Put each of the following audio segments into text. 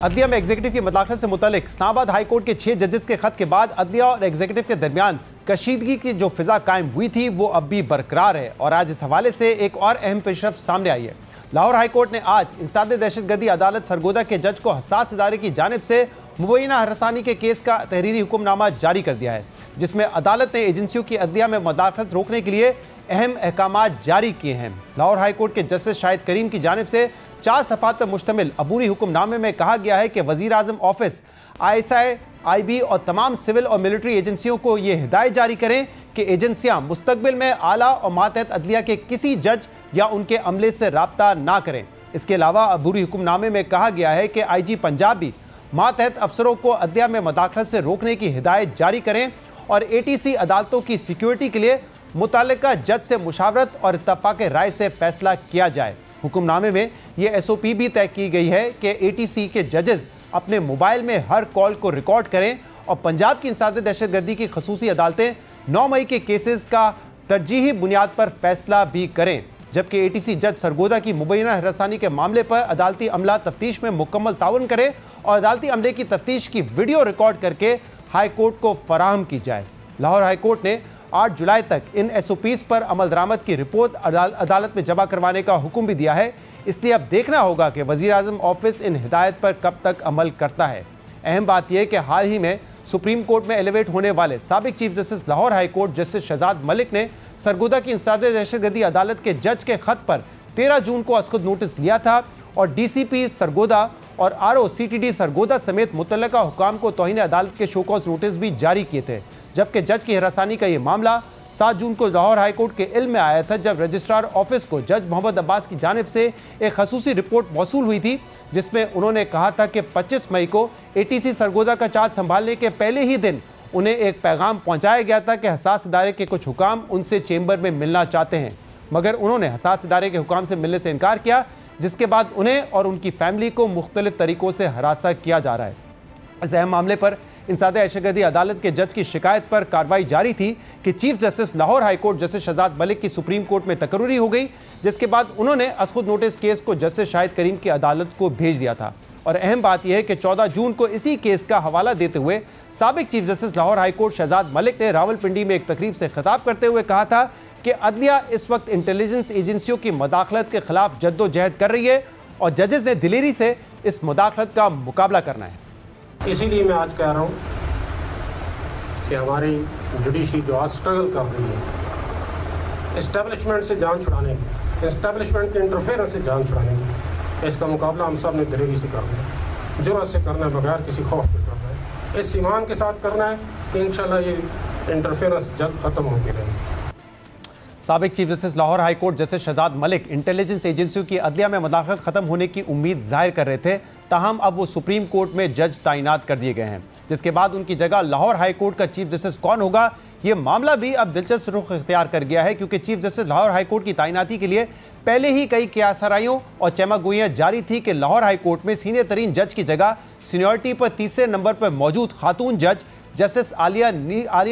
अदलिया में एग्जीक्यूटिव की मदाखलत से मुतालिक इस्लामाबाद हाई कोर्ट के 6 जजेस के खत के बाद अदलिया और एग्जीक्यूटिव के दरमियान कशीदगी की जो फिजा कायम हुई थी वो अब भी बरकरार है और आज इस हवाले से एक और अहम पेशरफ्त सामने आई है। लाहौर हाई कोर्ट ने आज इंसदाद दहशतगर्दी अदालत सरगोदा के जज को हसास इदारे की जानिब से मुबैना हरासानी के केस का तहरीरी हुक्मनामा जारी कर दिया है, जिसमें अदालत ने एजेंसियों की अदलिया में मदाखलत रोकने के लिए अहम अहकाम जारी किए हैं। लाहौर हाई कोर्ट के जस्टिस शाहिद करीम की जानिब से 4 सफ़ात पर मुश्तमिल अबूरी हुक्मनामे में कहा गया है कि वज़ीर आज़म ऑफिस, ISI, IB और तमाम सिविल और मिलिट्री एजेंसियों को ये हिदायत जारी करें कि एजेंसियां मुस्तकबिल में आला और मातहत अदलिया के किसी जज या उनके अमले से राब्ता ना करें। इसके अलावा अबूरी हुक्मनामे में कहा गया है कि IG पंजाब भी मातहत अफसरों को अदलिया में मदाखलत से रोकने की हिदायत जारी करें और ATC अदालतों की सिक्योरिटी के लिए मुतल्लिका जज से मुशावरत और इत्तफाक राय से फैसला किया जाए। हुक्मनामे में यह SOP भी तय की गई है कि ATC के जजेस अपने मोबाइल में हर कॉल को रिकॉर्ड करें और पंजाब की इंसदाद दहशतगर्दी की खसूसी अदालतें 9 मई के केसेस का तरजीही बुनियाद पर फैसला भी करें, जबकि ATC जज सरगोदा की मुबैना हरासानी के मामले पर अदालती अमला तफ्तीश में मुकम्मल ताउन करे और अदालती अमले की तफ्तीश की वीडियो रिकॉर्ड करके हाई कोर्ट को फराहम की जाए। लाहौर हाई कोर्ट ने 8 जुलाई तक इन SOPs पर अमल दरामद की रिपोर्ट अदालत में जमा करवाने का हुक्म भी दिया है। इसलिए अब देखना होगा कि वज़ीर आज़म ऑफिस इन हिदायत पर कब तक अमल करता है। अहम बात यह कि हाल ही में सुप्रीम कोर्ट में एलिवेट होने वाले साबिक chief justice Lahore high court justice Shahzad Malik ने सरगोदा की इंसदाद दहशतगर्दी अदालत के जज के खत पर 13 जून को असखुद नोटिस लिया था और DCP सरगोदा और RO CTD सरगोदा समेत मुतल्लिका हुकाम को तौहीन अदालत के शोकॉज नोटिस भी जारी किए थे, जबकि जज की हरासानी का ये मामला 7 जून को लाहौर हाई कोर्ट के इल्म में आया था, जब रजिस्ट्रार ऑफिस को जज मोहम्मद अब्बास की जानिब से एक खसूसी रिपोर्ट मौसूल हुई थी, जिसमें उन्होंने कहा था कि 25 मई को ATC सरगोदा का चार्ज संभालने के पहले ही दिन उन्हें एक पैगाम पहुंचाया गया था कि हसास इदारे के कुछ हुकाम उनसे चेंबर में मिलना चाहते हैं, मगर उन्होंने हसास इदारे के हुकाम से मिलने से इनकार किया, जिसके बाद उन्हें और उनकी फैमिली को मुख्तलिफ तरीक़ों से हरासा किया जा रहा है। इस अहम मामले पर इंसदाद दहशतगर्दी अदालत के जज की शिकायत पर कार्रवाई जारी थी कि chief justice Lahore high court justice Shahzad Malik की सुप्रीम कोर्ट में तकर्रुरी हो गई, जिसके बाद उन्होंने असखुद नोटिस केस को जस्टिस शाहिद करीम की अदालत को भेज दिया था। और अहम बात यह है कि 14 जून को इसी केस का हवाला देते हुए साबिक chief justice Lahore high court Shahzad Malik ने रावलपिंडी में एक तकरीब से खिताब करते हुए कहा था कि अदलिया इस वक्त इंटेलिजेंस एजेंसियों की मदाखलत के खिलाफ जद्दोजहद कर रही है और जजेस ने दिलेरी से इस मदाखलत का मुकाबला करना है। इसीलिए मैं आज कह रहा हूँ कि हमारी जुडिशरी जो आज स्ट्रगल कर रही है इस्टेब्लिशमेंट से जान छुड़ाने की, इस्टेब्लिशमेंट के इंटरफेरेंस से जान छुड़ाने की, इसका मुकाबला हम सब ने दिलेरी से करना है, जुर्रत से करना है, बगैर किसी खौफ के करना है, इस ईमान के साथ करना है कि इंशाल्लाह ये इंटरफेरेंस जल्द ख़त्म होती रहेगी। साबिक chief justice Lahore high court justice Shahzad Malik intelligence एजेंसियों की अदलिया में मदाखलत खत्म होने की उम्मीद जाहिर कर रहे थे, ताहम अब वो सुप्रीम कोर्ट में जज तैनात कर दिए गए हैं, जिसके बाद उनकी जगह लाहौर हाई कोर्ट का चीफ जस्टिस कौन होगा, ये मामला भी अब दिलचस्प रुख इख्तियार कर गया है, क्योंकि chief justice Lahore high court की तैनाती के लिए पहले ही कई कियासराइयों और चहमागोइयाँ जारी थी कि लाहौर हाई कोर्ट में सीनियर तरीन जज की जगह सीनियरिटी पर तीसरे नंबर पर मौजूद खातून जज जस्टिस आलिया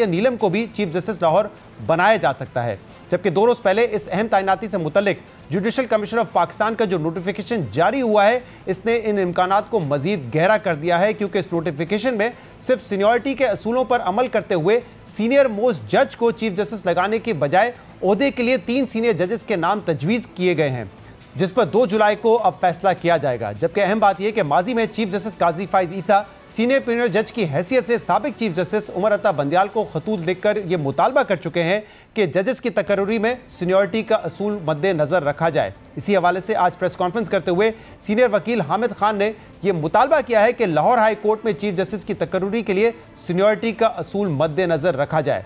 नीलम को भी चीफ जस्टिस लाहौर बनाया जा सकता है। जबकि 2 रोज़ पहले इस अहम तैनाती से मुतल्लिक जुडिशल कमीशन ऑफ पाकिस्तान का जो नोटिफिकेशन जारी हुआ है, इसने इन इम्कानात को मजीद गहरा कर दिया है, क्योंकि इस नोटिफिकेशन में सिर्फ सीनियरिटी के असूलों पर अमल करते हुए सीनियर मोस्ट जज को चीफ जस्टिस लगाने के बजाय ओहदे के लिए 3 सीनियर जजेस के नाम तजवीज़ किए गए हैं, जिस पर 2 जुलाई को अब फैसला किया जाएगा। जबकि अहम बात यह कि माजी में चीफ जस्टिस काजी फाइज ईसा सीनियर प्रीमियर जज की हैसियत से साबिक चीफ जस्टिस उमर अता बंदियाल को खतूत लिखकर यह मुतालबा कर चुके हैं कि जजेस की तकर्रुरी में सीनियरिटी का असूल मद्देनजर रखा जाए। इसी हवाले से आज प्रेस कॉन्फ्रेंस करते हुए सीनियर वकील हामिद खान ने यह मुतालबा किया है कि लाहौर हाई कोर्ट में चीफ जस्टिस की तकर्रुरी के लिए सीनियरिटी का असूल मद्देनजर रखा जाए।